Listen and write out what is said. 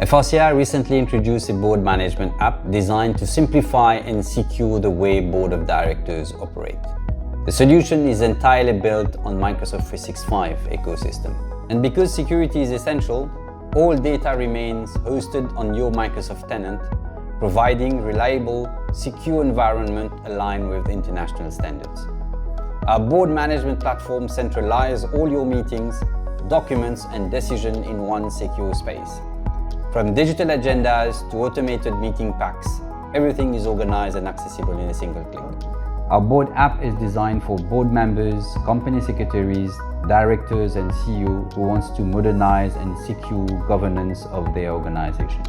FRCI recently introduced a board management app designed to simplify and secure the way board of directors operate. The solution is entirely built on Microsoft 365 ecosystem. And because security is essential, all data remains hosted on your Microsoft tenant, providing reliable, secure environment aligned with international standards. Our board management platform centralizes all your meetings, documents, and decisions in one secure space. From digital agendas to automated meeting packs, everything is organized and accessible in a single click. Our board app is designed for board members, company secretaries, directors, and CEO who wants to modernize and secure governance of their organization.